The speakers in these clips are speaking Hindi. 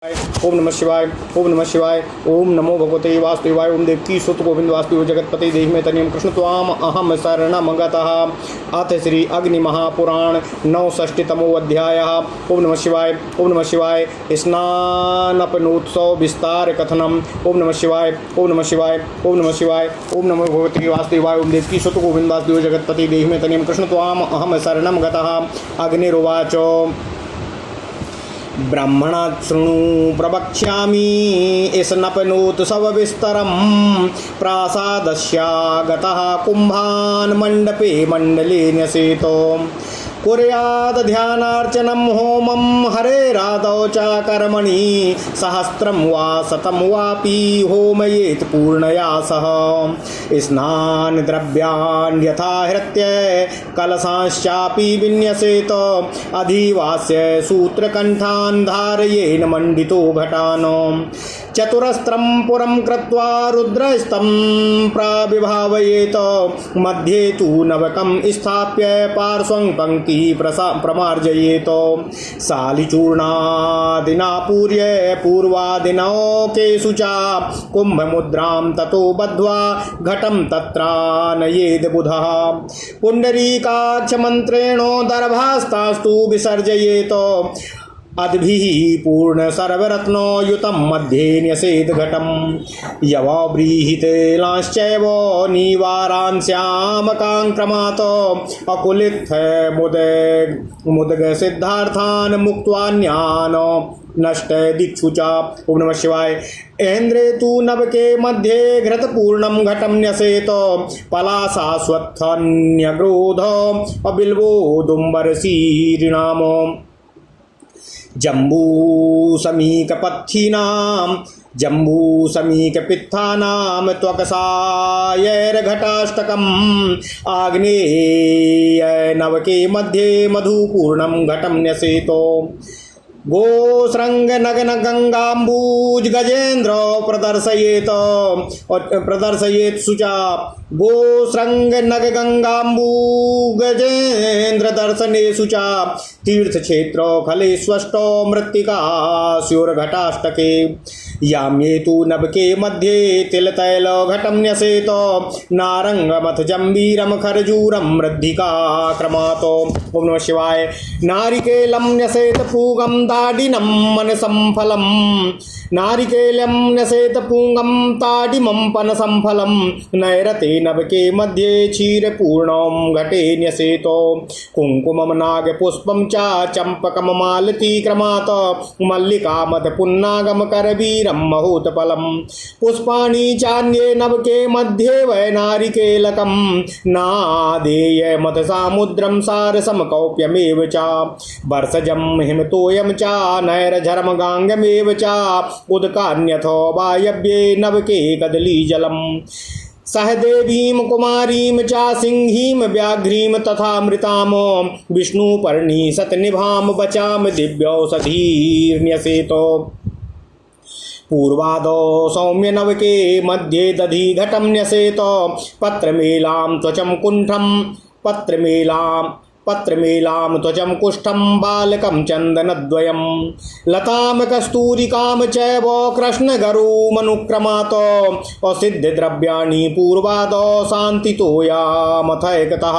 ओम नमः शिवाय। ओम नमः शिवाय। ओम नमो भगवते वासुदेवाय। ओम देवकी सुत गोविंद वासुदेव जगतपति देहि तनियम कृष्ण त्वाम अहम शरणमगतः। अथ श्री अग्नि महापुराण 69तमो अध्याय। ओम नमः शिवाय। ओम नमः शिवाय। स्नानपनोत्सव विस्तार कथनम। ओम नमः शिवाय। ओम नमः शिवाय। ओम नमः शिवाय। ओम नमो भगवते वासुदेवाय। ओम देवकी सुत गोविंद वासुदेव जगतपति देहि तनियम कृष्ण त्वाम अहम शरणमगतः। अग्निरुवाच ब्रह्मणा शृणु प्रवक्ष्यामि स्नपनोत्सवविस्तरं प्रासादस्यागतः कुम्भान् मण्डपे मण्डले न्यसेतो कुर्यात् ध्यानार्चनं होमं हरेरादौ च कर्मणि सहस्रं वा शतं वापि होमयेत् पूर्णया सह स्नानद्रव्यान् यथा हृत्य कलशांश्चापि विन्यसेत अधिवास्य सूत्रकण्ठान् धारयेन मण्डितो घटान् चतुरस्त्रं पुरं कृत्वा रुद्रस्तं प्राविभावयेत मध्ये तु नवकं स्थाप्य पार्श्वं पंक्ति प्रमार्जयेत शालिचूर्णादिना पूर्य पूर्वादिनौकेषु च कुम्भमुद्रां ततो बद्ध्वा घटं तत्रानयेद् बुधः पुण्डरीकाक्षमन्त्रेण दर्भास्तास्तु विसर्जयेत अद्भिः पूर्ण सर्वरत्नो युतं मध्ये न्यसेत् घटं यवव्रीहितेलांश्चैव निवारांस्यामकाङ्क्रमात् अकुलित्थ मुदग सिद्धार्थान् मुक्त्वान्यान् नष्ट दिक्षु च। ओम नमः शिवाय। ऐन्द्रे तु नवके मध्ये घृतपूर्णं घटं न्यसेत पलासाश्वत्थन्यग्रोध अबिल्वोदुम्बरशीर्णाम जम्बूसमीकपित्थानां त्वकसायैर्घटाष्टकम् आग्नेय नवके मध्ये मधुपूर्णं घटं न्यसेतो गोश्रृंगनगनगंगाम्बूज गजेन्द्र प्रदर्शयेत शुचा गोश्रृंगनगंगाम्बू गजेन्द्र दर्शने शुचा तीर्थक्षेत्र खलेष्वष्टो मृत्तिका स्योर्घटाष्टके याम्ये तु नवके मध्ये तिलतैल घटं न्यसेत नारंगमथ जंबीरम खरजूरम मृद्धिका क्रमात्। ओम नमः शिवाय। नारिकेलं न्यसेत पूगं ताडिनं मनसं फलं नारिकेलं न्यसेत पूगं ताडिमं पनसं फलं नैरते नवके मध्ये क्षीरपूर्णं घटे न्यसेतो कुङ्कुमं नागपुष्पं च चम्पकं मालती क्रमात् मल्लिका मधपुन्नागं करवीरं महोत्पलं पुष्पाणि चान्ये नवके मध्ये वै नारिकेलकं नादेय मथ सामुद्रं सारसमकौप्यमेव च वर्षजं हिमतोयं च नैरझरमगाङ्गमेव च उदकान्यथो वायव्ये नवके कदलीजलम् सहदेवीं कुमारीं च सिंहीं व्याघ्रीं तथा मृताम विष्णुपर्णी सतनिभां वचाम दिव्यौषधीर्न्यसेतो पूर्वादो सौम्य नवके मध्ये दधि घटं न्यसेत पत्रमेलां त्वचं कुण्ठं पत्रमेलां त्वचं कुष्ठं बालकं चन्दनद्वयं लतां कस्तूरिकां चैव कृष्णगरुमनुक्रमात् असिद्धद्रव्याणि पूर्वादो शान्तितोयामथैकतः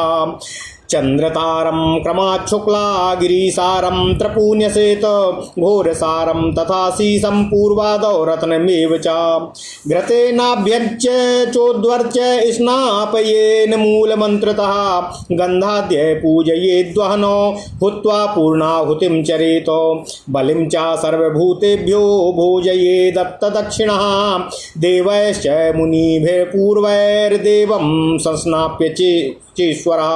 चंद्रतारं क्रमाच्छुक्ला गिरिसारं त्रपून्यसेत घोरसारं तथा शीशं पूर्वादौ रत्नमेव च घृतेनाभ्यर्च्य चोद्वर्च्य स्नापयेन मूलमन्त्रतः गन्धाद्य पूजयेद्वहनो भूत्वा पूर्णाहुतिं चरेत बलिं च सर्वभूतेभ्यो भोजये दत्तदक्षिणः देवैश्च मुनिभिर्पूर्वैर्देवं संस्नाप्य चेश्वरः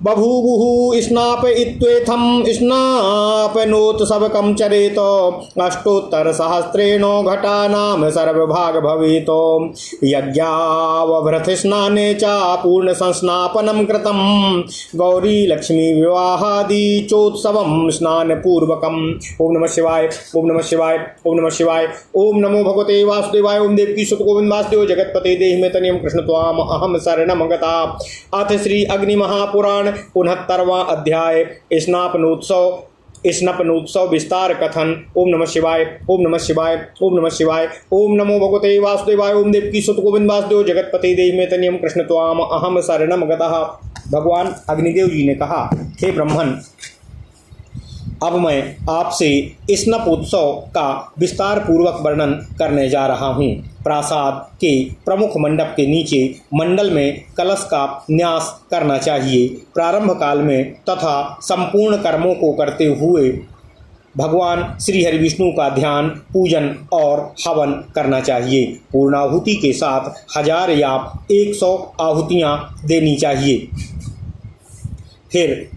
बभूवुः स्नापयित्वेथं स्नापनोत्सवकं चरेत अष्टोत्तरसहस्रेण घटानां सर्वभाग भवेत यज्ञावभृतस्नाने च पूर्णसंस्नापनं कृतं गौरीलक्ष्मी विवाहादि चोत्सवं स्नानपूर्वकम्। ओम नमः शिवाय। ओम नमः शिवाय। ओम नमः शिवाय। ओम नमो भगवते वासुदेवाय। ओम देवकी सुत गोविंद वासुदेव जगतपते देहि तनियं कृष्ण त्वाम अहम शरणं गता। अथ श्री अग्नि महापुराण 69वां अध्याय स्नापनोत्सव स्नपनोत्सव विस्तार कथन। ओम नमः शिवाय, ओम नमः शिवाय, ओम नमः शिवाय। ओम नमो भगवते वासुदेवाय। ओम देवकी सुत गोविंद वासुदेव जगतपते देहि में तनियम कृष्ण त्वाम अहम शरणम गतः। भगवान अग्निदेव जी ने कहा, हे ब्रह्मन, अब मैं आपसे स्नपोत्सव का विस्तार पूर्वक वर्णन करने जा रहा हूँ। प्रासाद के प्रमुख मंडप के नीचे मंडल में कलश का न्यास करना चाहिए। प्रारंभ काल में तथा संपूर्ण कर्मों को करते हुए भगवान श्री हरि विष्णु का ध्यान, पूजन और हवन करना चाहिए। पूर्णाहुति के साथ 1000 या 100 आहुतियाँ देनी चाहिए। फिर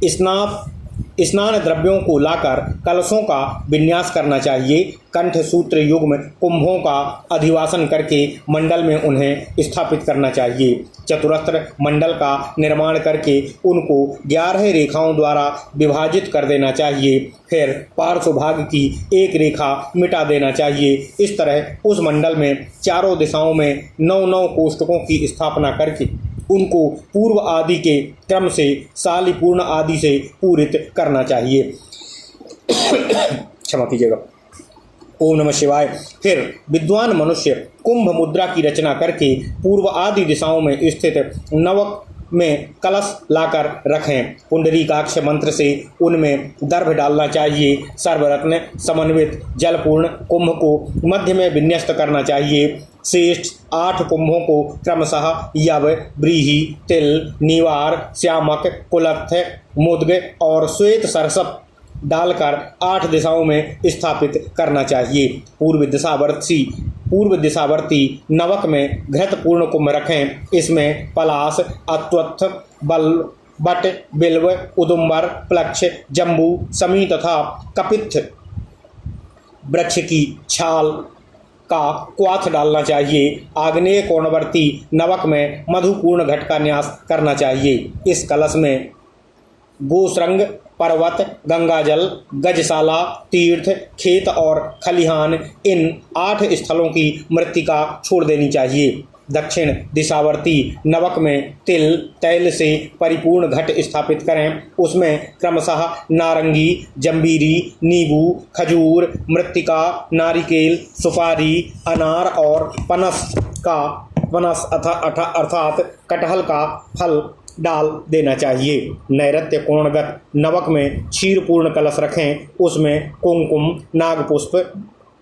स्नान द्रव्यों को लाकर कलशों का विन्यास करना चाहिए। कंठ सूत्र युग्म कुंभों का अधिवासन करके मंडल में उन्हें स्थापित करना चाहिए। चतुरस्र मंडल का निर्माण करके उनको 11 रेखाओं द्वारा विभाजित कर देना चाहिए। फिर पार्श्व भाग की एक रेखा मिटा देना चाहिए। इस तरह उस मंडल में चारों दिशाओं में 9-9 कोष्ठकों की स्थापना करके उनको पूर्व आदि के क्रम से सालिपूर्ण आदि से पूरित करना चाहिए। क्षमा कीजिएगा। ओम नमः शिवाय। फिर विद्वान मनुष्य कुंभ मुद्रा की रचना करके पूर्व आदि दिशाओं में स्थित नवक में कलश लाकर रखें। पुंडरीकाक्ष मंत्र से उनमें दर्भ डालना चाहिए। सर्वरत्न समन्वित जलपूर्ण कुंभ को मध्य में विन्यस्त करना चाहिए। शेष 8 कुंभों को क्रमशः यव, व्रीहि, तिल, नीवार, श्यामक, कुलत्थ, मुद्ग और श्वेत सरसप डालकर 8 दिशाओं में स्थापित करना चाहिए। पूर्व दिशावर्ती नवक में घृतपूर्ण कुंभ रखें। इसमें पलाश, अत्वत्थ, बट, बिल्व, उदुम्बर, प्लक्ष, जम्बू, समी तथा कपित्थ वृक्ष की छाल का क्वाथ डालना चाहिए। आग्नेय कोणवर्ती नवक में मधुपूर्ण घट का न्यास करना चाहिए। इस कलश में गोश्रंग, पर्वत, गंगाजल, गजशाला, तीर्थ, खेत और खलिहान, इन 8 स्थलों की मृत्तिका छोड़ देनी चाहिए। दक्षिण दिशावर्ती नवक में तिल, तैल से परिपूर्ण घट स्थापित करें। उसमें क्रमशः नारंगी, जंबीरी, नींबू, खजूर, मृत्तिका, नारिकेल, सुपारी, अनार और पनस अर्थात कटहल का फल डाल देना चाहिए। नैऋत्य कोणगत नवक में क्षीरपूर्ण कलश रखें। उसमें कुंकुम, नागपुष्प,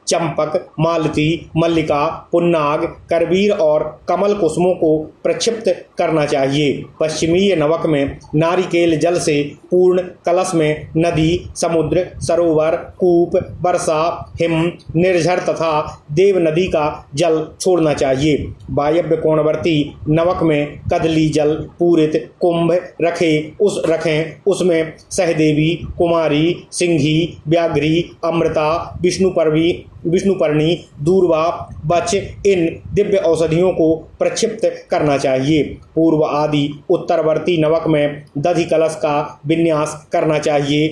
चंपक, मालती, मल्लिका, पुन्नाग, करवीर और कमल कुसुमों को प्रक्षिप्त करना चाहिए। पश्चिमीय नवक में नारिकेल जल से पूर्ण कलश में नदी, समुद्र, सरोवर, कूप, वर्षा, हिम, निर्झर तथा देव नदी का जल छोड़ना चाहिए। वायव्य कोणवर्ती नवक में कदली जल पूरित कुंभ रखें। उसमें सहदेवी, कुमारी, सिंघी, व्याघ्री, अमृता, विष्णुपर्णी, दूर्वा, बच, इन दिव्य औषधियों को प्रक्षिप्त करना चाहिए। पूर्व आदि उत्तरवर्ती नवक में दधि कलश का विन्यास करना चाहिए।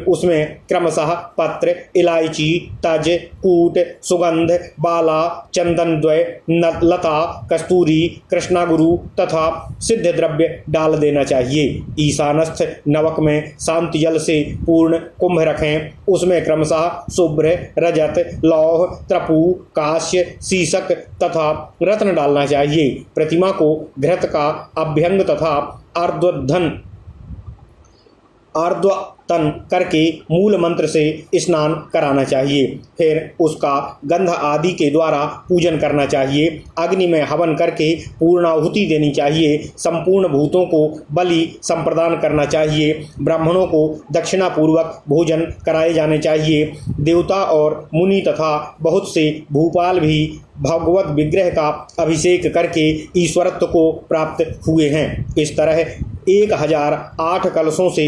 उसमें क्रमशः पत्र, इलायची, तज, कूट, सुगंध, बाला, चंदनद्वय, लता, कस्तूरी, कृष्णागुरु तथा सिद्ध द्रव्य डाल देना चाहिए। ईशानस्थ नवक में शांति जल से पूर्ण कुंभ रखें। उसमें क्रमशः शुभ्र, रजत, लौह, त्रपु, काश्य, सीसक तथा रत्न डालना चाहिए। प्रतिमा को घृत का अभ्यंग तथा आर्द्वतन करके मूल मंत्र से स्नान कराना चाहिए। फिर उसका गंध आदि के द्वारा पूजन करना चाहिए। अग्नि में हवन करके पूर्णाहुति देनी चाहिए। संपूर्ण भूतों को बलि संप्रदान करना चाहिए। ब्राह्मणों को दक्षिणा पूर्वक भोजन कराए जाने चाहिए। देवता और मुनि तथा बहुत से भूपाल भी भगवत विग्रह का अभिषेक करके ईश्वरत्व को प्राप्त हुए हैं। इस तरह 1008 कलशों से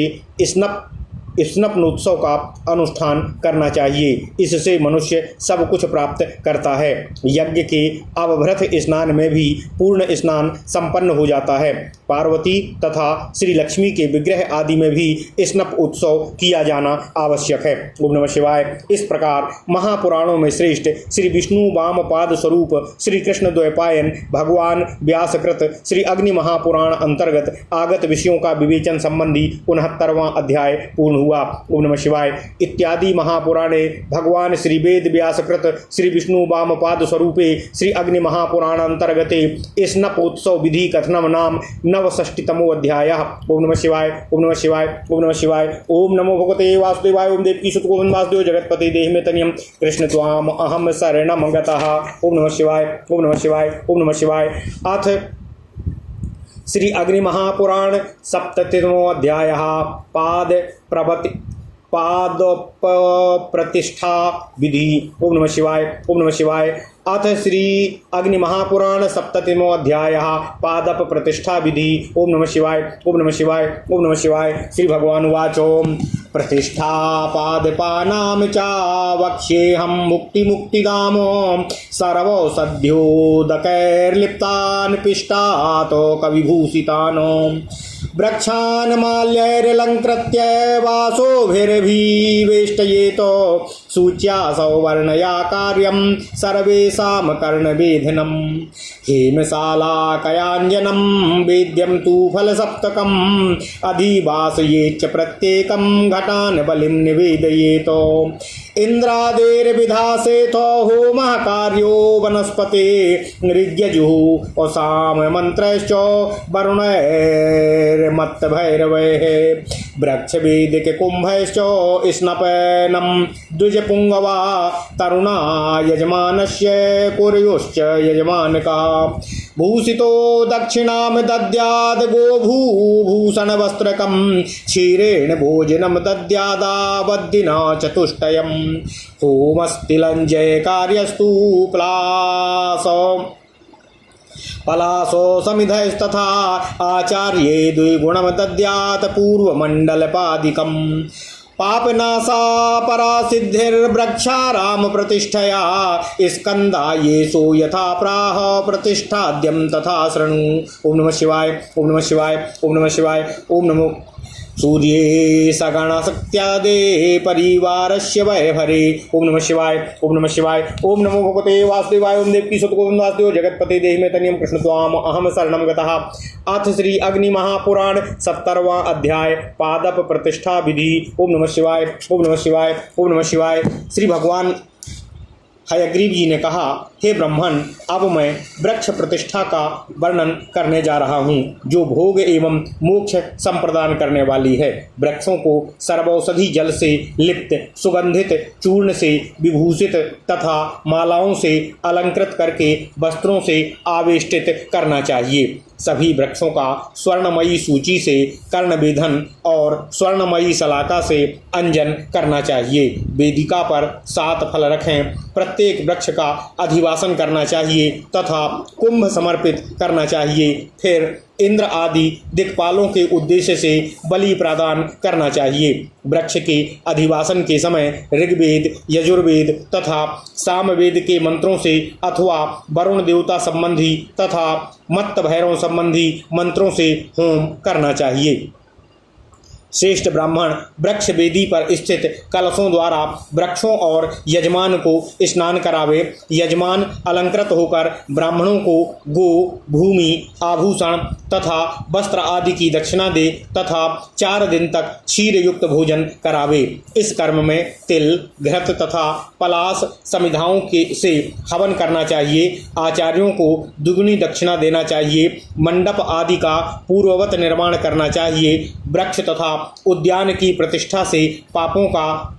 स्नपनोत्सव का अनुष्ठान करना चाहिए। इससे मनुष्य सब कुछ प्राप्त करता है। यज्ञ के अवभृत स्नान में भी पूर्ण स्नान संपन्न हो जाता है। पार्वती तथा श्री लक्ष्मी के विग्रह आदि में भी स्नप उत्सव किया जाना आवश्यक है। ओम नमः शिवाय। इस प्रकार महापुराणों में श्रेष्ठ श्री विष्णु वामपाद स्वरूप श्री कृष्ण द्वैपायन भगवान व्यासकृत श्री अग्नि महापुराण अंतर्गत आगत विषयों का विवेचन संबंधी 69वां अध्याय पूर्ण हुआ। ओम नमः शिवाय। इत्यादि महापुराणे भगवान श्री वेद व्यासकृत श्री विष्णु वामपाद स्वरूपे श्री अग्नि महापुराण अंतर्गते स्नपोत्सव विधि कथनम नाम नवषष्टितमो अध्यायः। ओम नमः शिवाय। ओम नमः शिवाय। ओम नमः शिवाय। ओम नमो भगवते वासुदेवाय। ओम देवकी सुत गोविंद वासुदेव जगतपते देहि में तनियम कृष्ण त्वाम अहम शरणम गतः। ओम नमः शिवाय। ओम नमः शिवाय। ओम नमः शिवाय। अथ श्री अग्नि महापुराण सप्ततितमो अध्यायः। पाद प्रतिष्ठा विधि। ओम नमः शिवाय। ओम नमः शिवाय। अथ श्री अग्नि महापुराण सप्ततिमो अध्यायः। पादप प्रतिष्ठा विधि। ओम नमः शिवाय। ओम नमः शिवाय। ओम नमः शिवाय। श्री भगवान उवाचो प्रतिष्ठा पादपानां च वक्ष्येऽहं मुक्तिदामो सर्वौषध्योदकैर्लिप्तान् पिष्टातोकविभूषितान् वृक्षान् माल्यैरलङ्कृत्य वासोभिर्भिवेष्टयेत सूच्या सौवर्णया कार्यं सर्वेषां कर्णवेधनम् हेमशालाकयाञ्जनं वेद्यं तु फलसप्तकम् अधिवासयेच्च प्रत्येकं घटान् बलिं निवेदयेत इन्द्रादेर्विधासेतो होमः कार्यो वनस्पते ऋग्यजुः ओसाम मन्त्रश्च वरुणैर्मत्तभैरवैः वृक्षवेदिककुम्भैश्च स्नपनं द्विजपुङ्गवा तरुणा यजमानस्य कुर्युश्च यजमानका भूषितो दक्षिणां दद्याद् गोभूभूषणवस्त्रकं क्षीरेण भोजनं दद्यादावद्दिना चतुष्टयम् होमस्तिलञ्जय कार्यस्तु पलासो समिधस्तथा आचार्ये द्विगुणं दद्यात् पूर्वमण्डलपादिकम् पापनाशा परासिद्धिर्वृक्षाराम प्रतिष्ठया स्कंदा येषो यथा प्राह प्रतिष्ठाद्यं तथा शृणु। ओम नमः शिवाय। ओम नमः शिवाय। ओम नमः शिवाय। ओम नमो सूर्ये सगणशक्त्यादे परिवारस्य वैभरे। ओम नमः शिवाय। ओम नमः शिवाय। ओम नमो भगवते वासुदेवाय। ओम देवकी सुत गोविंद वासुदेव जगतपते देहि में तनियम कृष्ण त्वाम अहम शरणम गतः। अथ श्री अग्नि महापुराण 70वां अध्याय पादप प्रतिष्ठा विधि। ओम नमः शिवाय। ओम नमः शिवाय। ओम नमः शिवाय। श्री भगवान हयग्रीव जी ने कहा, हे ब्राह्मण, अब मैं वृक्ष प्रतिष्ठा का वर्णन करने जा रहा हूँ जो भोग एवं मोक्ष संप्रदान करने वाली है। वृक्षों को सर्वौषधि जल से लिप्त सुगंधित चूर्ण से विभूषित तथा मालाओं से अलंकृत करके वस्त्रों से आवेष्टित करना चाहिए। सभी वृक्षों का स्वर्णमयी सूची से कर्णवेधन और स्वर्णमयी शलाका से अंजन करना चाहिए। वेदिका पर 7 फल रखें। प्रत्येक वृक्ष का अधिवासन करना चाहिए तथा कुंभ समर्पित करना चाहिए। फिर इंद्र आदि दिक्पालों के उद्देश्य से बलि प्रदान करना चाहिए। वृक्ष के अधिवासन के समय ऋग्वेद, यजुर्वेद तथा सामवेद के मंत्रों से अथवा वरुण देवता संबंधी तथा मत्त भैरव संबंधी मंत्रों से होम करना चाहिए। श्रेष्ठ ब्राह्मण वृक्ष वेदी पर स्थित कलशों द्वारा वृक्षों और यजमान को स्नान करावे। यजमान अलंकृत होकर ब्राह्मणों को गो, भूमि, आभूषण तथा वस्त्र आदि की दक्षिणा दे तथा 4 दिन तक क्षीर युक्त भोजन करावे। इस कर्म में तिल, घृत तथा पलास समिधाओं के से हवन करना चाहिए। आचार्यों को दुगुनी दक्षिणा देना चाहिए। मंडप आदि का पूर्ववत निर्माण करना चाहिए। वृक्ष तथा उद्यान की प्रतिष्ठा से पापों का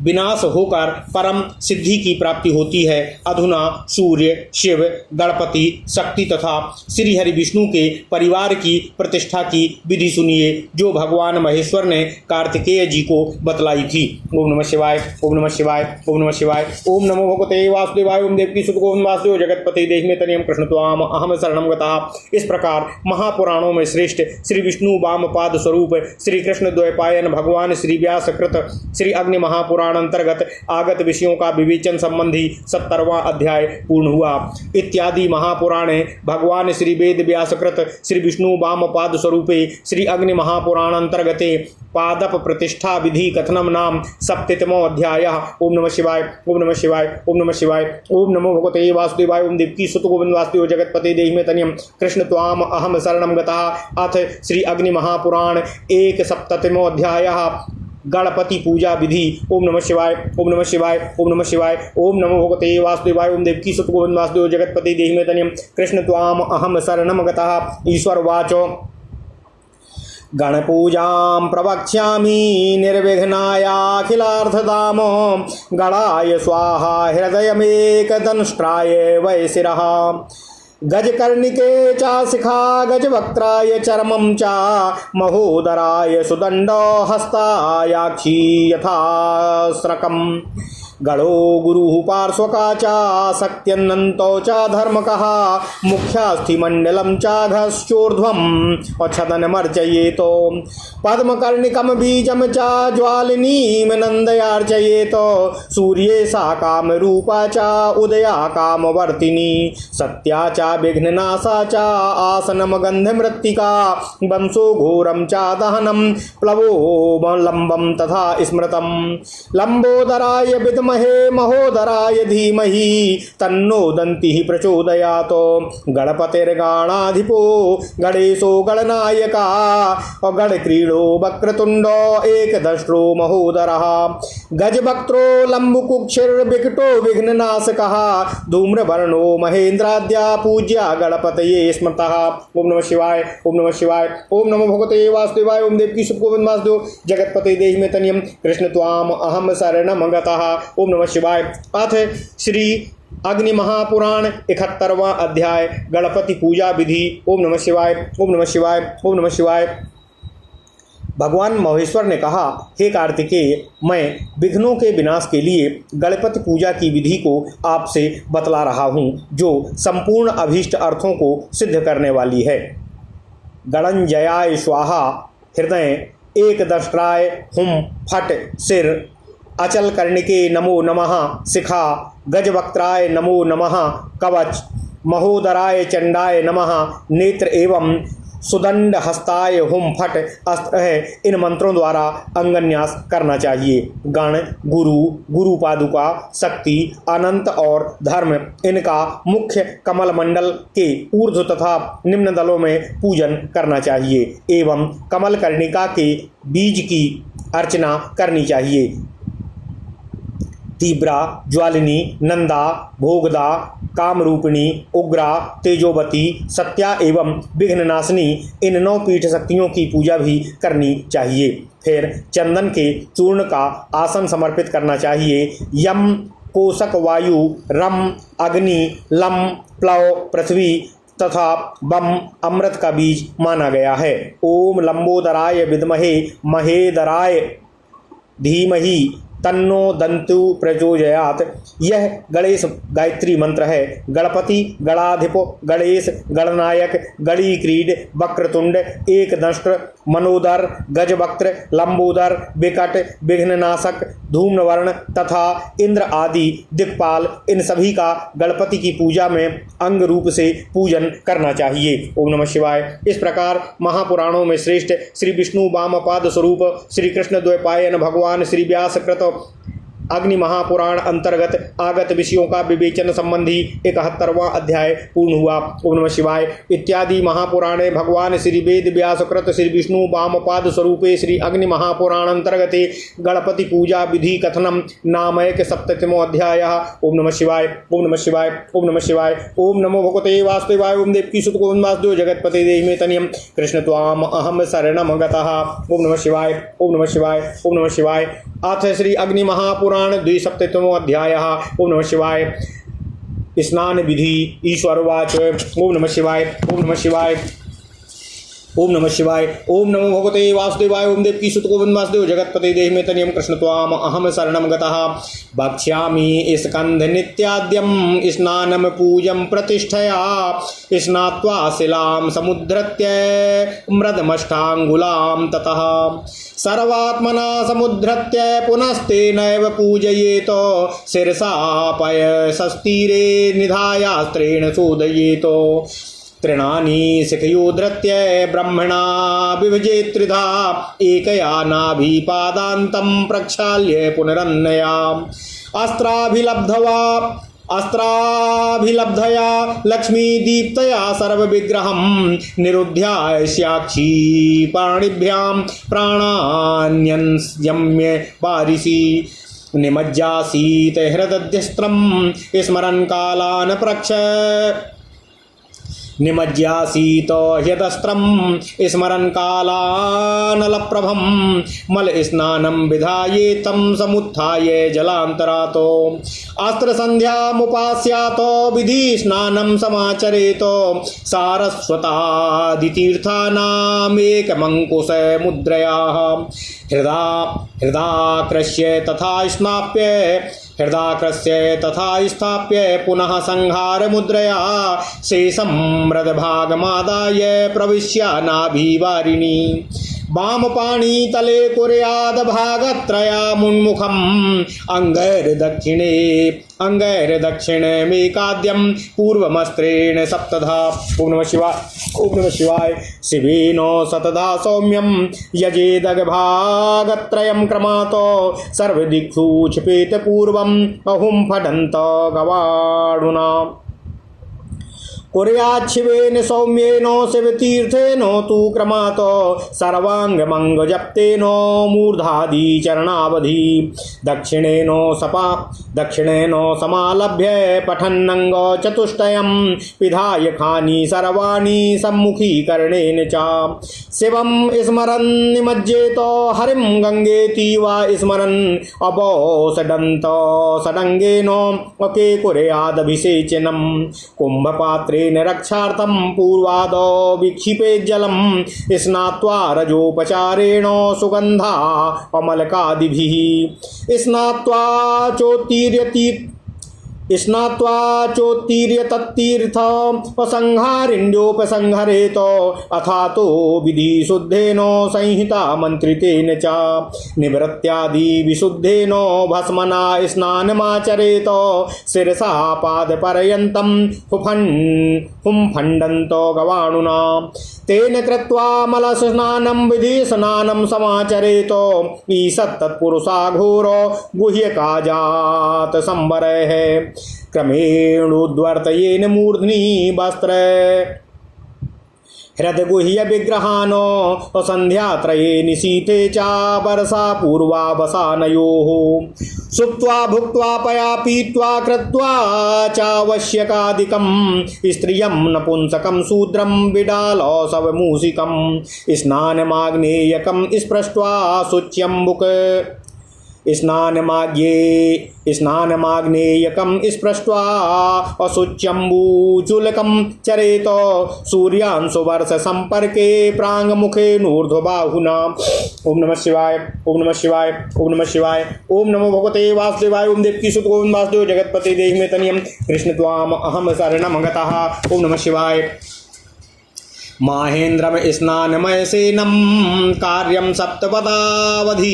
विनाश होकर परम सिद्धि की प्राप्ति होती है। अधुना सूर्य, शिव, गणपति, शक्ति तथा श्री हरि विष्णु के परिवार की प्रतिष्ठा की विधि सुनिए जो भगवान महेश्वर ने कार्तिकेय जी को बतलाई थी। ओम नमः शिवाय। ओम नमः शिवाय। ओम नमः शिवाय। ओम नमो भगवते वासुदेवाय। ओम देवकी सुत गोविंद वासुदेव जगतपते देहि में तनियम कृष्ण त्वाम अहम शरणम गतः। इस प्रकार महापुराणों में श्रेष्ठ श्री विष्णु वामपाद स्वरूप श्री कृष्ण द्वैपायन भगवान श्री व्यास कृत श्री अग्नि महापुराण अंतर्गत आगत विषयों का विवेचन संबंधी 70वां अध्याय पूर्ण हुआ। इत्यादि महापुराणे भगवान श्री वेद व्यासकृत श्री विष्णु वामपाद स्वरूपे श्री अग्नि महापुराण अंतर्गते पादप प्रतिष्ठा विधि कथनम नाम 70तमो अध्याय। ओम नमः शिवाय। ओम नमः शिवाय। ओम नमः शिवाय। ओम नमो भगवते वासुदेवाय। ओम देवकी सुत गोविंद वासुदेव जगतपते देहि में तनियम कृष्ण त्वाम अहम शरणम गतः। अथ श्री अग्नि महापुराण 1 सप्तमो अध्याय गणपति पूजा विधि। ओम नमः शिवाय, ओम नमः शिवाय, ओम नमः शिवाय। ओम नमो भगवते वासुदेवाय। ओम देवकी सुत गोविंद वासुदेव जगतपति देहि मे तनियम कृष्ण त्वाम अहम शरणम गतः। ईश्वर वाचो गणपूजां प्रवक्ष्यामि निर्विघ्नायाखिलार्थदामो गणाय स्वाहा हृदयमेकदंष्ट्राय वै शिरः गजकर्णिके च शिखा गजवक्त्राय चर्मं च महोदराय सुदण्डो हस्तायाक्षी यथास्रकम् गणो गुरुः पार्श्वका च शक्त्यनन्तो च धर्मकः मुख्यास्थिमण्डलं च घश्चोर्ध्वम् अक्षतनमर्चयेतो पद्मकर्णिकं बीजं च ज्वालिनीं नन्दयार्चयेतो सूर्ये सा कामरूपा च उदया कामवर्तिनी सत्या च विघ्ननाशा च आसनं गन्धमृत्तिका वंशो घोरं च दहनं प्लवो लम्बं तथा स्मृतं लम्बोदराय विद्महे महोदराय धीमहि तन्नो दन्तिः प्रचोदयात् गणपतिर्गणाधिपो गणेशो गणनायका गणक्रीडो वक्रतुण्डो एकदंष्ट्रो महोदरः गजवक्त्रो लम्बुकुक्षिर्विकटो विघ्ननाशकः धूम्रवर्णो महेन्द्राद्या पूज्या गणपतये स्मृतः। ओम नमः शिवाय, ओम नमः शिवाय, ओम नमो भगवते वासुदेवाय। ओम देवकी सुत गोविंद वासुदेव जगतपते देहि मे तनियम कृष्ण त्वाम अहम शरणम गतः। ओम नमः शिवाय। अथ श्री अग्नि महापुराण 71वां अध्याय गणपति पूजा विधि। ओम नमः शिवाय, ओम नमः शिवाय, ओम नमः शिवाय। भगवान महेश्वर ने कहा, हे कार्तिकेय, मैं विघ्नों के विनाश के लिए गणपति पूजा की विधि को आपसे बतला रहा हूँ, जो संपूर्ण अभीष्ट अर्थों को सिद्ध करने वाली है। गणंजयाय स्वाहा हृदय, एकदंष्ट्राय हुम फट सिर, अचल कर्णिके नमो नमः शिखा, गजवक्त्राय नमो नमः कवच, महोदराय चंडाय नमः नेत्र एवं सुदंड हस्ताय हुम फट अस्त्र है। इन मंत्रों द्वारा अंगन्यास करना चाहिए। गण, गुरु, गुरु पादुका, शक्ति, अनंत और धर्म, इनका मुख्य कमल मंडल के ऊर्ध्व तथा निम्न दलों में पूजन करना चाहिए एवं कमल कर्णिका के बीज की अर्चना करनी चाहिए। तीव्रा, ज्वालिनी, नंदा, भोगदा, कामरूपिणी, उग्रा, तेजोवती, सत्या एवं विघ्ननाशिनी, इन 9 पीठ शक्तियों की पूजा भी करनी चाहिए। फिर चंदन के चूर्ण का आसन समर्पित करना चाहिए। यम, कोशक, वायु, रम, अग्नि, लम, प्लव, पृथ्वी तथा बम अमृत का बीज माना गया है। ओम लंबोदराय विद्महे महेदराय धीमहि तन्नो दंतु प्रचोदयात्। यह गणेश गायत्री मंत्र है। गणपति, गणाधिपो, गणेश, गणनायक, गणीक्रीड, वक्रतुंड, एकदंष्ट्र, मनोदर, गजवक्त्र, लंबोदर, विकट, विघ्ननाशक, धूम्रवर्ण तथा इंद्र आदि दिक्पाल, इन सभी का गणपति की पूजा में अंग रूप से पूजन करना चाहिए। ओम नमः शिवाय। इस प्रकार महापुराणों में श्रेष्ठ श्री विष्णु वामपाद स्वरूप श्री कृष्ण द्वैपायन भगवान श्री व्यासकृत अग्नि महापुराण अंतर्गत आगत विषयों का विवेचन संबंधी 71वां अध्याय पूर्ण हुआ। ओम नमः शिवाय। इत्यादि महापुराणे भगवान श्री वेद व्यासकृत श्री विष्णु वामपाद स्वरूपे श्री अग्नि महापुराण अंतर्गते गणपति पूजा विधि कथनम नामयक 70मो अध्याय। ओम नमः शिवाय, ओम नमः शिवाय, ओम नमः शिवाय। ओम नमो भगवते वासुदेवाय। ओम देवकी सुत गोविंद वासुदेव जगतपते देहि मे तनियम कृष्ण त्वाम अहम शरणम गतः। ओम नमः शिवाय, ओम नमः शिवाय, ओम नमः शिवाय। अथ श्री अग्नि महापुराण 270मो अध्याय। ओम नमः शिवाय। स्नान विधि। ईश्वरवाच। ओम नमः शिवाय, ओम नमः शिवाय, ओम नमः शिवाय। ओम नमो भगवते वासुदेवाय। ओम देवकी सुत गोविंद वासुदेव जगतपते देहि मे तनियम कृष्ण त्वाम अहम शरणम गतः। भक्ष्यामि स्कंध नित्याद्यम स्नानम पूजम प्रतिष्ठया स्नात्वा शिलां समुद्धृत्य मृदमष्टांगुलां ततः सर्वात्मना समुद्धृत्य पुनस्तेनैव पूजयेत शिरसा पयसस्तीरे निधायास्त्रेण शोधयेत तृणानि शिखयोधृत्य ब्रह्मणा विभजेत् त्रिधा एकया नाभिपादान्तं प्रक्षाल्य पुनरन्नया अस्त्राभिलब्ध्वा अस्त्राभिलब्धया लक्ष्मी दीप्तया सर्वविग्रहं निरुध्याय साक्षी पाणिभ्यां प्राणान्यंयम्य वारिषि निमज्जासीत हृदयस्त्रं स्मरन् कालान् प्रक्ष निमज्जासीत ह्यदस्त्रं स्मरन् कालानलप्रभं मलस्नानं विधायेतं समुत्थाय जलान्तरातो अस्त्रसन्ध्यामुपास्यातो विधिस्नानं समाचरेतो सारस्वतादितीर्थानामेकमङ्कुशमुद्रयाः हृदाकृष्य तथा स्नाप्य हृदाकृष्य तथा स्थाप्य पुनः संहार मुद्रया शेषं मृदभागमादाय प्रविश्य नाभिवारिणी वामपाणी तले कुर्याद भागत्रयामुन्मुखम् अंगैर्दक्षिणे मेकाद्यं पूर्वमस्त्रेण सप्तधा। ओम नमः शिवाय। ओम नमः शिवाय। शिवेनो सतधा सौम्यं यजेदभागत्रयं क्रमातो सर्वदिक्षु क्षिपेत पूर्वम् अहुं फटन्त गवाणुना कुर्याच्छिवेन सौम्येनो शिवतीर्थेनो तु क्रमातो सर्वांगमंगजप्तेनो मूर्धादि चरणावधि दक्षिणेनो समालभ्य पठन्नंग चतुष्टयं विधाय खानि सर्वाणि सम्मुखीकरणेन च शिवं स्मरन् निमज्जेतो हरिं गंगेति वा स्मरन् अपोषडन्त षडंगेनो अके कुर्यादभिषेचनं कुंभपात्रे रक्षार्थं पूर्वादो विक्षिपे जलं स्नात्वा रजोपचारेण सुगंधा अमलकादिभिः स्नात्वा चोत्तीर्य तत्तीर्थोपसंहारिण्योपसंहरेतो अथातो विधिशुद्धेनो संहिता मंत्रितेन च निवृत्त्यादि विशुद्धेनो भस्मना स्नानमाचरेतो शिरसा पादपर्यन्तं हुंफण्डन्तो गवाणुना तेन कृत्वा मलस्नानं विधिस्नानं समाचरेतो ईषत्तत्पुरुषा घोरो गुह्यकाजात संवरः क्रमेणोद्वर्तयेन मूर्ध्नि वस्त्र हृदगुह्य विग्रहानो संध्यात्रये निशीथे च वर्षा पूर्वावसानयोः सुप्त्वा भुक्त्वा पया पीत्वा कृत्वा चावश्यकादिकं स्त्रियं नपुंसकं शूद्रं बिडालसवमूषिकं स्नानमाग्नेयकं स्पृष्ट्वा शुच्यम्बुक स्नानमाग्नेयकं स्पृष्ट्वा अशुच्यम्बूचुलकं चरेतो सूर्यांशुवर्ष संपर्के प्रांगमुखे नूर्ध्वबाहुना। ओम नमः शिवाय। ओम नमः शिवाय। ओम नमः शिवाय। ओम नमो भगवते वासुदेवाय। ओम देवकी सुत गोविंद वासुदेव जगतपति देहि मे तनियम कृष्ण त्वाम अहम शरणं गतः। ओम नमः शिवाय। माहेन्द्रम स्नानमयसेनं कार्यं सप्तपदावधि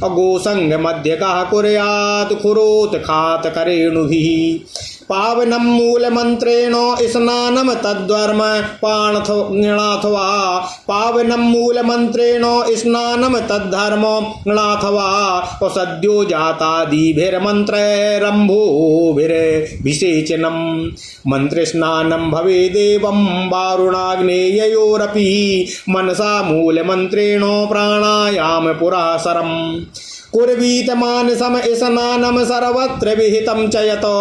अगोसंग मध्यकः कुर्यात् खुरोत्खात करेणुभिः पावनं मूलमन्त्रेण स्नानं तद्वर्म पाणथवा पावनं मूलमन्त्रेण स्नानं तद्धर्म णाथवा सद्यो जातादिभिर्मन्त्रैरम्भोभिर्भिषेचनं मन्त्रस्नानं भवेदेवं वारुणाग्नेययोरपि मनसा मूलमन्त्रेण प्राणायाम पुरासरम् कुर्वीत मानसम स्नानं सर्वत्र विहितं च यतो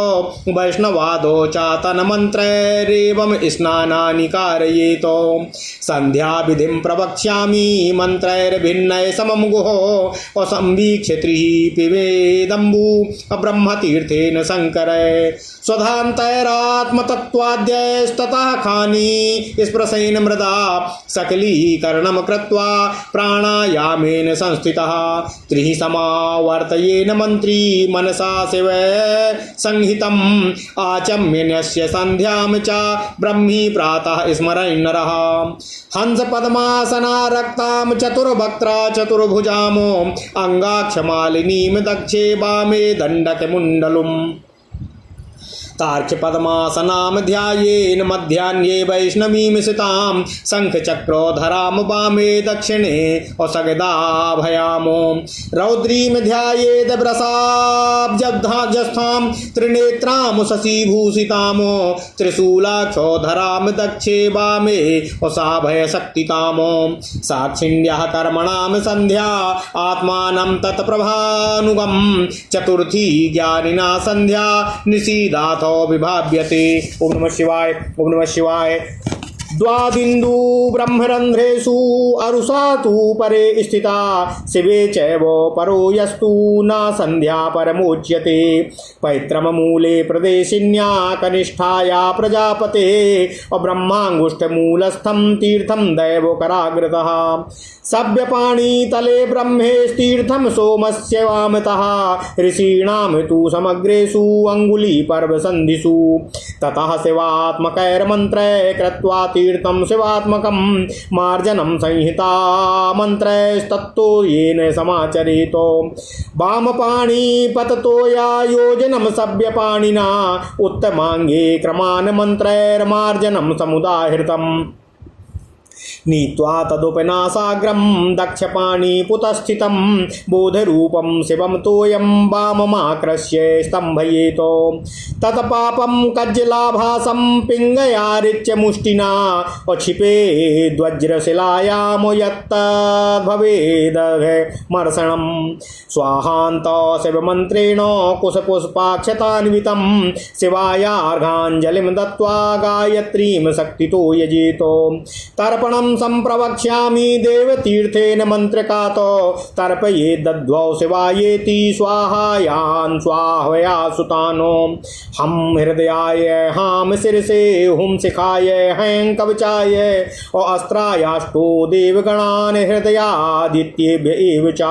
वैष्णवादो चातन मंत्रैरेवं स्नानानि कारयेतो संध्या विधिं प्रवक्ष्यामि मंत्रैर्भिन्नैः समं गुहो असंवीक्ष्य त्रिः पिबेदम्बु ब्रह्मतीर्थेन शङ्करै स्वधान्तैरात्मतत्त्वाद्यैस्ततः खानि स्पृशेन मृदा सकलीकरणं कृत्वा प्राणायामेन संस्थितः त्रिः समावर्तयेन मंत्री मनसा शिव संहितम् आचम्यन्यस्य संध्यां च ब्रह्मी प्रातः स्मरन्नरः हंस पद्मासना रक्तां चतुर्वक्त्रा चतुर्भुजामो अंगाक्षमालिनीं दक्षे वामे दण्डकमुण्डलम् तार्क्ष्य पद्मासनां ध्यायेन मध्याह्ने वैष्णवीं सितां शङ्खचक्रोधरां वामे दक्षिणे असगदाभयामो रौद्रीं ध्यायेद वृषाब्जस्थां त्रिनेत्रां शशिभूषितां त्रिशूलाक्षोधरां दक्षे वामे वसाभयशक्तितां साक्षिण्यः कर्मणां सन्ध्या आत्मानं तत्प्रभानुगं चतुर्थी ज्ञानिना सन्ध्या निशीदातो विभाव्यते। ओम नमः शिवाय। ओम नमः शिवाय। द्वादिन्दु ब्रह्मरन्ध्रेषु अरुषा तु परे स्थिता शिवे चैव परो यस्तु न सन्ध्या परमोच्यते पैत्रममूले प्रदेशिन्या कनिष्ठाया प्रजापते ब्रह्माङ्गुष्ठमूलस्थं तीर्थं दैवकराग्रतः सभ्यपाणितले ब्रह्मेस्तीर्थं सोमस्य वामतः ऋषीणां तु समग्रेषु अङ्गुलीपर्वसन्धिषु ततः शिवात्मकैर्मन्त्रै कृत्वा तीर्थं शिवात्मकं मार्जनं संहिता मन्त्रैस्तत्तो येन समाचरेतो वामपाणिपततोया योजनं सभ्यपाणिना उत्तमाङ्गे क्रमान् मन्त्रैर्मार्जनं समुदाहृतम् नीत्वा तदुपनासाग्रं दक्षपाणिपुतस्थितं बोधरूपं शिवं तोयं वाममाकृष्य स्तम्भयेतो तत्पापं कज्जलाभासं पिङ्गयारिच्य मुष्टिना क्षिपेद्वज्रशिलायां यत्तद्भवेदमर्षणं स्वाहान्त शिवमन्त्रेण कुशपुष्पाक्षतान्वितं शिवायार्घाञ्जलिं दत्त्वा गायत्रीं शक्तितो यजेतो तर्पणं संप्रवक्ष्यामि देवतीर्थेन मन्त्रकातो तर्पयेद्दद्वौ शिवायेति स्वाहायान् स्वाहया सुतानो हम हृदयाय हाम शिरसे हुम शिखाय हैं कवचाय और अस्त्रायाष्टो देवगणान् हृदयादित्येभ्य एव च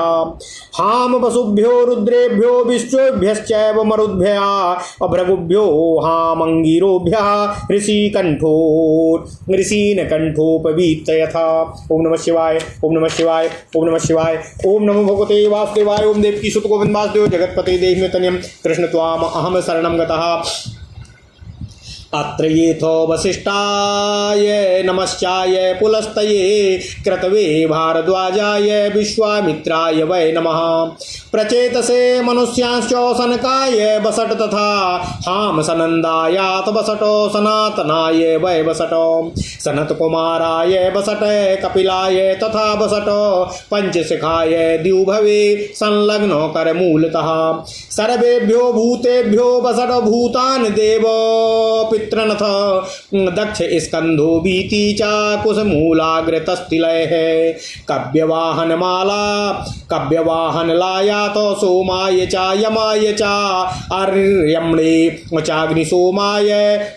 हाम वसुभ्यो रुद्रेभ्यो विश्वेभ्यश्चैव मरुद्भ्यः भृगुभ्यो हामङ्गिरोभ्यः ऋषीनकण्ठोपवीत यथा। ओम नमः शिवाय। ओम नमः शिवाय। ओम नमः शिवाय। ओम नमो भगवते वासुदेवाय। ओम देवकी सुत गोविंद वासुदेव जगत्पते देहि तनयम् कृष्ण त्वाम अहम शरणं गतः। अत्र येथो वसिष्ठाय नमश्चाय पुलस्तये क्रतवे भारद्वाजाय विश्वामित्राय वै नमः प्रचेतसे मनुष्यांश्च सनकाय वसट तथा हाम सनन्दायात वसटो सनातनाय वै वसटो सनत्कुमाराय वसट कपिलाय तथा वसटो पंचशिखाय द्युभवे संलग्नो करमूलतः सर्वेभ्यो भूतेभ्यो वसट भूतान देव पितृनथ दक्ष स्कंधो बीती चा कुसमूलाग्रतस्तिलय है कव्यवाहन लाया तो सोमाय चा यमाय चा अर्यम्णे चाग्नि सोमाय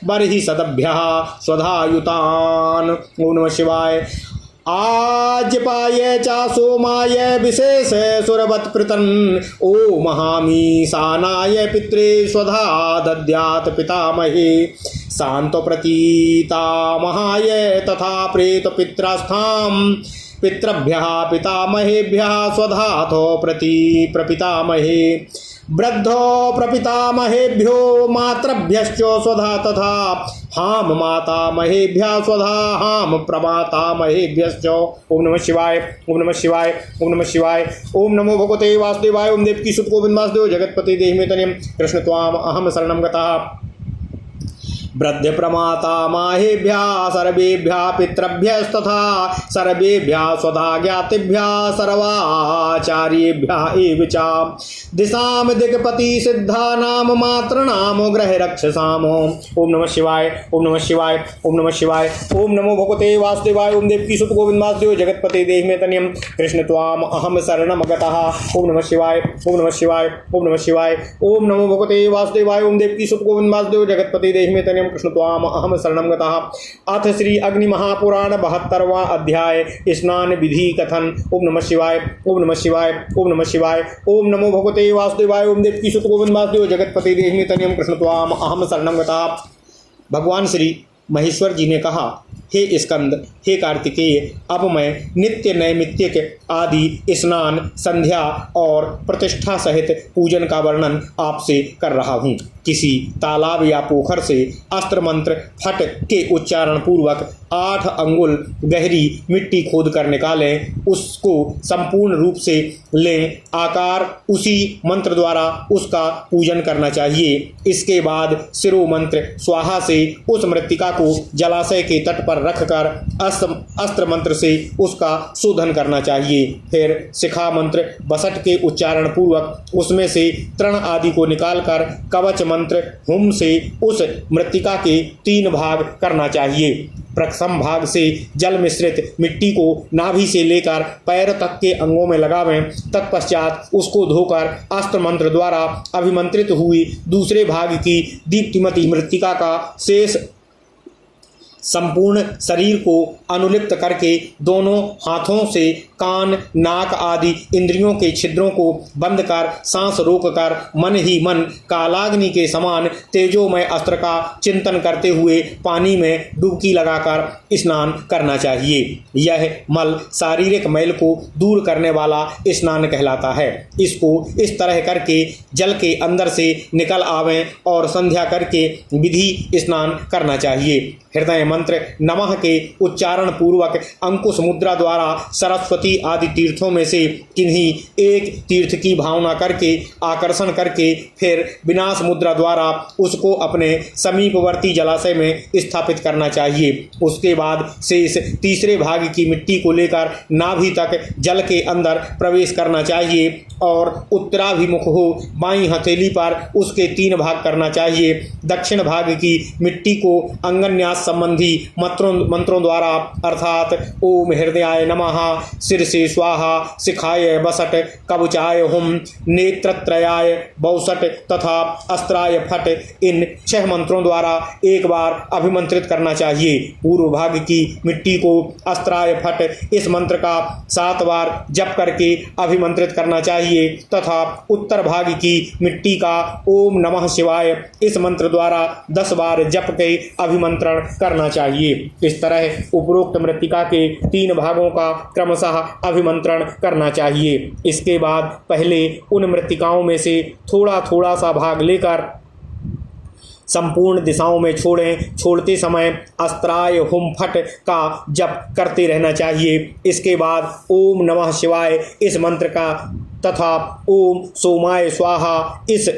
बर्हि सदभ्यः स्वधायुतान्। ओम नमः शिवाय। आज्यपाय चा सोमाय विशेष सुरवत्प्रतन् ओ महामीशानाय पित्रे स्वधा दद्यात् पितामहे शांतो प्रतीतामहाय तथा प्रेत पित्रास्थां पितृभ्यः पितामहेभ्यः स्वधातो प्रपितामहे वृद्धो प्रपितामहेभ्यो मातृभ्यश्च स्वधा तथा हाम मातामहेभ्यः स्वधा हाम प्रमातामहेभ्यश्च। ओम नमः शिवाय। ओम नमः शिवाय। ओम नमः शिवाय। ओम नमो भगवते वासुदेवाय। ओम देवकी सुत गोविंद वासुदेव जगत्पते देहि मे तनयम् कृष्ण त्वाम अहम शरणं गतः। वृद्ध प्रमाता माहेभ्यः सर्वेभ्यः पितृभ्यस्तथा सर्वेभ्यः स्वधा ज्ञातिभ्यः सर्वाचार्येभ्यः एव च दिशां दिक्पति सिद्धानां मातॄणां ग्रह रक्षसाम्। ओम नमः शिवाय। ओम नमः शिवाय। ओम नमः शिवाय। ओम नमो भगवते वासुदेवाय। ओम देवकी सुत गोविंद वासुदेव जगत्पते देहि मे तनयम् कृष्ण त्वाम अहम शरणं गतः। ओम नमः शिवाय। ओम नमः शिवाय। ओम नमः शिवाय। ओम नमो भगवते वासुदेवाय। ओम देवकी सुत गोविंद वासुदेव जगत्पते देहि मे तनयम् कृष्ण त्वाम अहम शरणं गतः। अथ श्री अग्नि महापुराण 72वां अध्याय स्नान विधि कथन। ओम नमः शिवाय। ओम नमः शिवाय। ओम नमः शिवाय। ओम नमो भगवते वासुदेवाय। ओम देवकी सुत गोविंद वासुदेव जगत्पते देहि मे तनयम् कृष्ण त्वाम अहम शरणं गतः। भगवान श्री महेश्वर जी ने कहा, हे स्कंद, हे कार्तिकेय, अब मैं नित्य नैमित्तिक आदि स्नान, संध्या और प्रतिष्ठा सहित पूजन का वर्णन आपसे कर रहा हूँ। किसी तालाब या पोखर से अस्त्र मंत्र फट के उच्चारण पूर्वक 8 अंगुल गहरी मिट्टी खोद कर निकालें, उसको संपूर्ण रूप से लें, आकार उसी मंत्र द्वारा उसका पूजन करना चाहिए। इसके बाद शिरो मंत्र स्वाहा से उस मृत्तिका को जलाशय के तट पर रखकर अस्त्र मंत्र से उसका शोधन करना चाहिए। फिर शिखा मंत्र बसट के उच्चारण पूर्वक उसमें से तृण आदि को निकालकर कवच मंत्र हुम से उस मृत्तिका के 3 भाग करना चाहिए। प्रथम भाग से जल मिश्रित मिट्टी को नाभि से लेकर पैर तक के अंगों में लगावें। तत्पश्चात उसको धोकर अस्त्र मंत्र द्वारा अभिमंत्रित हुई दूसरे भाग की दीप्तिमती मृत्तिका का शेष संपूर्ण शरीर को अनुलिप्त करके दोनों हाथों से कान, नाक आदि इंद्रियों के छिद्रों को बंद कर सांस रोककर मन ही मन कालाग्नि के समान तेजोमय अस्त्र का चिंतन करते हुए पानी में डुबकी लगाकर स्नान करना चाहिए। यह मल शारीरिक मैल को दूर करने वाला स्नान कहलाता है। इसको इस तरह करके जल के अंदर से निकल आवें और संध्या करके विधि स्नान करना चाहिए। हृदय मंत्र नमः के उच्चारण पूर्वक अंकुश मुद्रा द्वारा सरस्वती आदि तीर्थों में से किन्हीं एक तीर्थ की भावना करके आकर्षण करके फिर विनाश मुद्रा द्वारा उसको अपने समीपवर्ती जलाशय में स्थापित करना चाहिए। उसके बाद शेष तीसरे भाग की मिट्टी को लेकर नाभि तक जल के अंदर प्रवेश करना चाहिए और उत्तराभिमुख हो बाईं हथेली पर उसके 3 भाग करना चाहिए। दक्षिण भाग की मिट्टी को अंगन्यास संबंधी मंत्रों द्वारा अर्थात ओम हृदयाय नमः, सिर से स्वाहा, शिखाय बसट, कवचाय हुम, नेत्रत्रयाय बौसट तथा अस्त्राय फट, इन 6 मंत्रों द्वारा एक बार अभिमंत्रित करना चाहिए। पूर्व भाग की मिट्टी को अस्त्राय फट इस मंत्र का 7 बार जप करके अभिमंत्रित करना चाहिए तथा उत्तर भाग की मिट्टी का ओम नमः शिवाय इस मंत्र द्वारा 10 बार जप के अभिमंत्रण करना चाहिए। इस तरह उपरोक्त मृत्तिका के 3 भागों का क्रमशः अभिमंत्रण करना चाहिए। इसके बाद पहले उन मृत्तिकाओं में से थोड़ा थोड़ा सा भाग लेकर संपूर्ण दिशाओं में छोड़ें। छोड़ते समय अस्त्राय हुम फट का जप करते रहना चाहिए। इसके बाद ओम नमः शिवाय इस मंत्र का तथा ओम सोमाय स्वाहा इस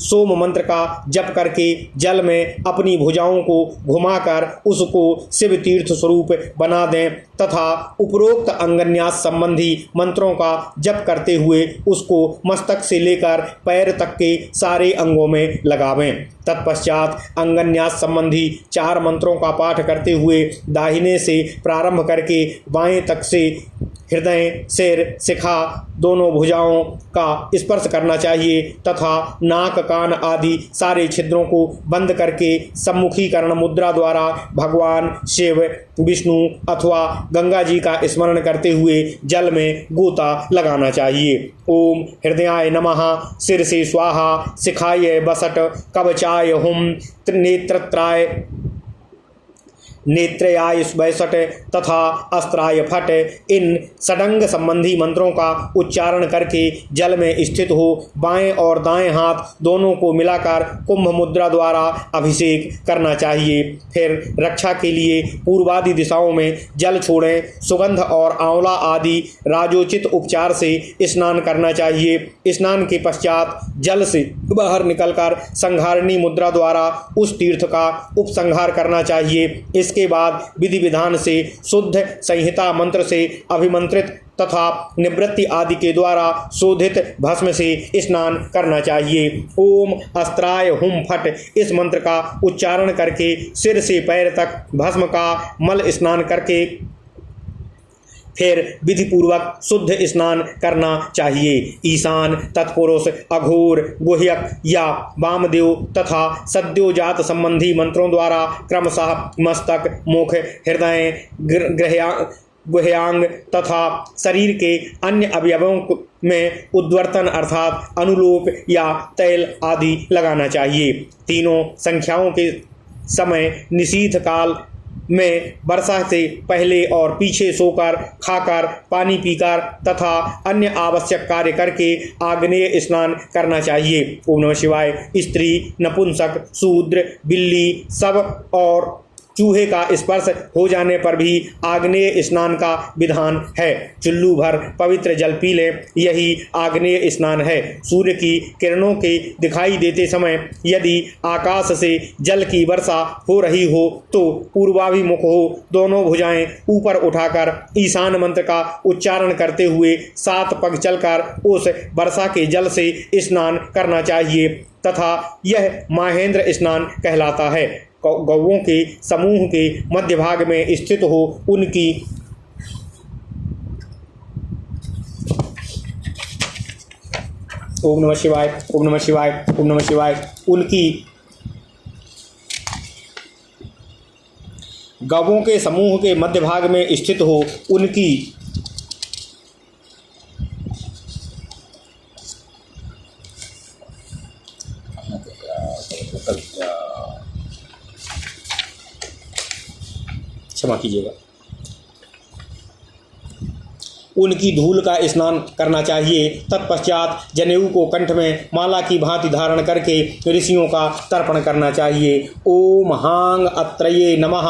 सोम मंत्र का जप करके जल में अपनी भुजाओं को घुमाकर उसको शिव तीर्थ स्वरूप बना दें तथा उपरोक्त अंगन्यास संबंधी मंत्रों का जप करते हुए उसको मस्तक से लेकर पैर तक के सारे अंगों में लगावें। तत्पश्चात अंगन्यास संबंधी 4 मंत्रों का पाठ करते हुए दाहिने से प्रारंभ करके बाएं तक से हृदय, सिर, शिखा दोनों भुजाओं का स्पर्श करना चाहिए तथा नाक, कान आदि सारे छिद्रों को बंद करके सम्मुखीकरण मुद्रा द्वारा भगवान शिव, विष्णु अथवा गंगा जी का स्मरण करते हुए जल में गोता लगाना चाहिए। ओम हृदयाय नमः, सिर से स्वाहा, शिखाय बसट, कवचाय हुम, नेत्रत्राय नेत्रयाय बैसट तथा अस्त्राय फट इन षडंग संबंधी मंत्रों का उच्चारण करके जल में स्थित हो बाएं और दाएं हाथ दोनों को मिलाकर कुंभ मुद्रा द्वारा अभिषेक करना चाहिए। फिर रक्षा के लिए पूर्वादि दिशाओं में जल छोड़ें। सुगंध और आंवला आदि राजोचित उपचार से स्नान करना चाहिए। स्नान के पश्चात जल से बाहर निकलकर संहारणी मुद्रा द्वारा उस तीर्थ का उपसंहार करना चाहिए। इसके बाद विधि विधान से शुद्ध संहिता मंत्र से अभिमंत्रित तथा निवृत्ति आदि के द्वारा शोधित भस्म से स्नान करना चाहिए। ओम अस्त्राय हुम फट इस मंत्र का उच्चारण करके सिर से पैर तक भस्म का मल स्नान करके फिर विधि पूर्वक शुद्ध स्नान करना चाहिए। ईशान, तत्पुरुष, अघोर, गुह्यक या वामदेव तथा सद्योजात संबंधी मंत्रों द्वारा क्रमशः मस्तक, मुख, हृदय, गुह्यांग तथा शरीर के अन्य अवयवों में उद्वर्तन अर्थात अनुलोप या तैल आदि लगाना चाहिए। तीनों संख्याओं के समय निशीथ काल में वर्षा से पहले और पीछे सोकर, खाकर, पानी पीकर तथा अन्य आवश्यक कार्य करके आग्नेय स्नान करना चाहिए। ओम नमः शिवाय। स्त्री, नपुंसक, शूद्र, बिल्ली सब और चूहे का स्पर्श हो जाने पर भी आग्नेय स्नान का विधान है। चुल्लू भर पवित्र जल पी लें, यही आग्नेय स्नान है। सूर्य की किरणों के दिखाई देते समय यदि आकाश से जल की वर्षा हो रही हो तो पूर्वाभिमुख हो, दोनों भुजाएं ऊपर उठाकर ईशान मंत्र का उच्चारण करते हुए 7 पग चलकर उस वर्षा के जल से स्नान करना चाहिए तथा यह माहेंद्र स्नान कहलाता है। गौओं के समूह के मध्य भाग में स्थित हो उनकी ओम नमः शिवाय, ओम नमः शिवाय, ओम नमः शिवाय। उनकी गौओं के समूह के मध्य भाग में स्थित हो उनकी क्षमा कीजिएगा, उनकी धूल का स्नान करना चाहिए। तत्पश्चात जनेऊ को कंठ में माला की भांति धारण करके ऋषियों का तर्पण करना चाहिए। ओम हांग अत्रये नमः,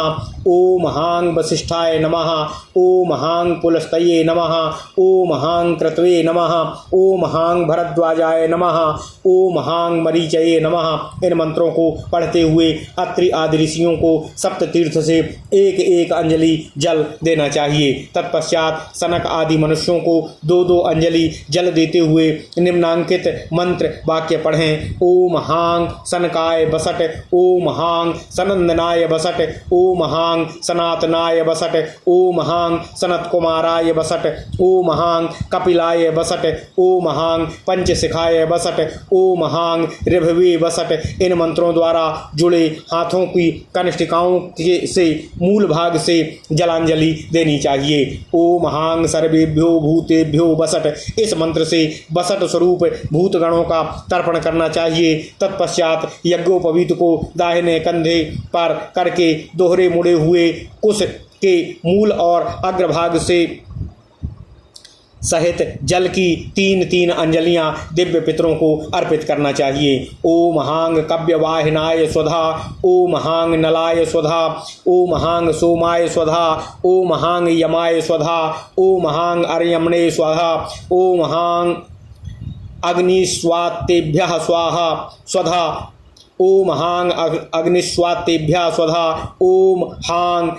ओम हांग वसिष्ठाय नमः, ओम हांग पुलस्तये नमः, ओम हांग क्रतवे नमः, ओम हांग भरद्वाजाय नमः, ओम हांग मरीचये नमः। इन मंत्रों को पढ़ते हुए अत्रि आदि ऋषियों को सप्त तीर्थ से एक एक अंजलि जल देना चाहिए। तत्पश्चात सनक आदि मनुष्यों को 2-2 अंजलि जल देते हुए निम्नांकित मंत्र वाक्य पढ़ें। ओम हांग सनकाय बसट, ओम हांग सनंदनाय बसट, ओम हांग सनातनाय बसट, ओम हांग सनत कुमाराय बसट, ओम हांग कपिलाय बसट, ओम हांग पंचशिखाय बसट, ओम हांग ऋभवे बसट। इन मंत्रों द्वारा जुड़े हाथों की कनिष्ठिकाओं से मूल भाग से जलांजलि देनी चाहिए। ओम हांग सर्वेभ्यो भूतेभ्यो बसट। इस मंत्र से बसट स्वरूप भूतगणों का तर्पण करना चाहिए। तत्पश्चात यज्ञोपवीत को दाहिने कंधे पर करके दोहरे मुड़े हुए कुश के मूल और अग्रभाग से सहित जल की 3-3 अंजलियां दिव्य पितरों को अर्पित करना चाहिए। ओम हांग कव्यवाहिनाय स्वधा, ओम हांग नलाय स्वधा, ओम हांग सोमाय स्वधा, ओम हांग यमाय स्वधा, ओम हांग अर्यमणे स्वधा, ओम हांग अग्निस्वातेभ्यः स्वाहा स्वधा, ओम हांग अग्निस्वातेभ्यः स्वधा, ओम हांग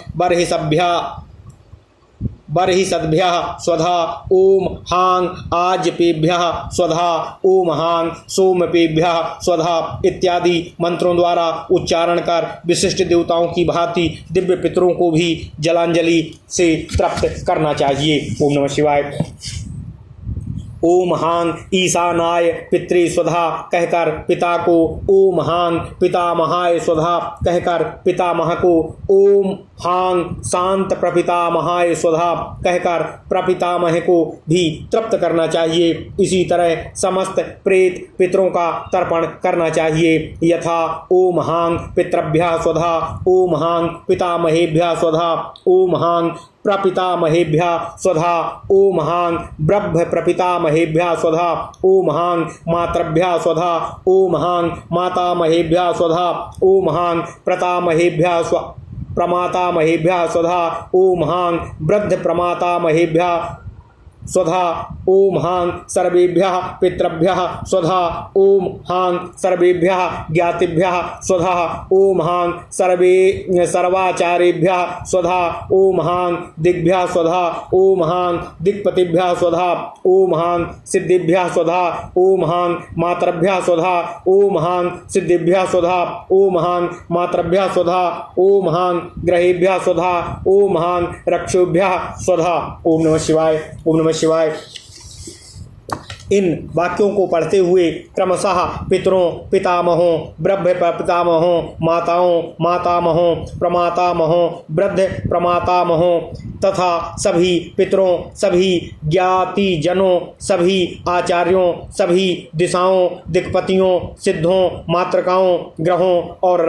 बर्हिसद्भ्यः स्वधा, ओम हांग आजपेभ्यः स्वधा, ओम हांग सोमपेभ्यः स्वधा इत्यादि मंत्रों द्वारा उच्चारण कर विशिष्ट देवताओं की भांति दिव्य पितरों को भी जलांजलि से तृप्त करना चाहिए। ओम नमः शिवाय। ओम हांग ईशानाय पितृ स्वधा कहकर पिता को, ओम हांग पितामहाय स्वधा कहकर पितामह को, ओम हांग शांत प्रपितामहाय स्वधा कहकर प्रपितामह को भी तृप्त करना चाहिए। इसी तरह समस्त प्रेत पितरों का तर्पण करना चाहिए। यथा ओम हांग पितृभ्यः स्वधा, ओम हांग पितामहेभ्यः स्वधा, ओम हांग प्रपितामहेभ्यः स्वधा, ओम हांग ब्रह्म प्रपितामहेभ्यः स्वधा, ओम हांग मातृभ्यः स्वधा, ओम हांग मातामहेभ्यः स्वधा, ओम हांग प्रतामहेभ्यः प्रमातामहेभ्यः स्वधा, ओम हांग वृद्ध प्रमातामहेभ्यः स्वधा, ओम हांग सर्वेभ्यः पितृभ्यः स्वधा, ओम हांग सर्वेभ्यः ज्ञातिभ्यः स्वधा, ओम हांग सर्वाचार्येभ्यः स्वधा, ओम हांग दिग्भ्यः स्वधा, ओम हांग दिक्पतिभ्यः स्वधा, ओम हांग सिद्धिभ्यः स्वधा, ओम हांग मातृभ्यः स्वधा, ओम हांग सिद्धिभ्यः स्वधा, ओम हांग मातृभ्यः स्वधा, ओम हांग ग्रहेभ्यः स्वधा, ओम हांग रक्षोभ्यः स्वधा। ओम नमः शिवाय, ओम नमः शिवाय। इन वाक्यों को पढ़ते हुए क्रमशः पितरों, पितामहों, ब्रह्म पितामहों, माताओं, मातामहों, प्रमातामहों, वृद्ध प्रमातामहों तथा सभी पितरों, सभी ज्ञातिजनों, सभी आचार्यों, सभी दिशाओं, दिक्पतियों, सिद्धों, मातृकाओं, ग्रहों और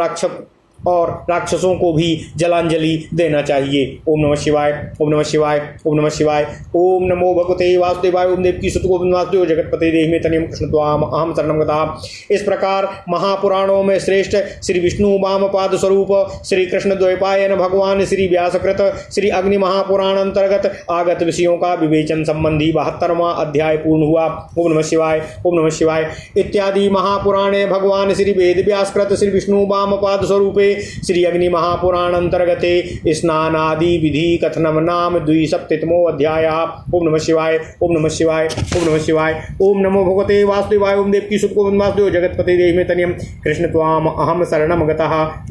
और राक्षसों को भी जलांजलि देना चाहिए। ओम नमः शिवाय, ओम नमः शिवाय, ओम नमः शिवाय। ओम नमो भगवते वासुदेवाय। ओम देवकी सुत गोविंद वासुदेव जगतपते देहि में तनियम कृष्ण त्वाम अहम शरणम गता। इस प्रकार महापुराणों में श्रेष्ठ श्री विष्णु वामपाद स्वरूप श्री कृष्ण द्वैपायन भगवान श्री व्यासकृत श्री अग्नि महापुराण अंतर्गत आगत विषयों का विवेचन संबंधी 72वां अध्याय पूर्ण हुआ। ओम नमः शिवाय, ओम नमः शिवाय। इत्यादि महापुराणे भगवान श्री वेद व्यासकृत श्री विष्णु वामपाद स्वरूपे श्री अग्नि महापुराण अंतर्गते स्नानादि विधि कथनम नाम द्विसप्तमो अध्याय। ओम नमः शिवाय, ओम नमः शिवाय, ओम नमः शिवाय। ओम नमो भगवते वासुदेवाय। ओम देवकी सुत गोविंद वासुदेव जगतपते देहि में तनियम कृष्ण त्वाम अहम शरणम गतः।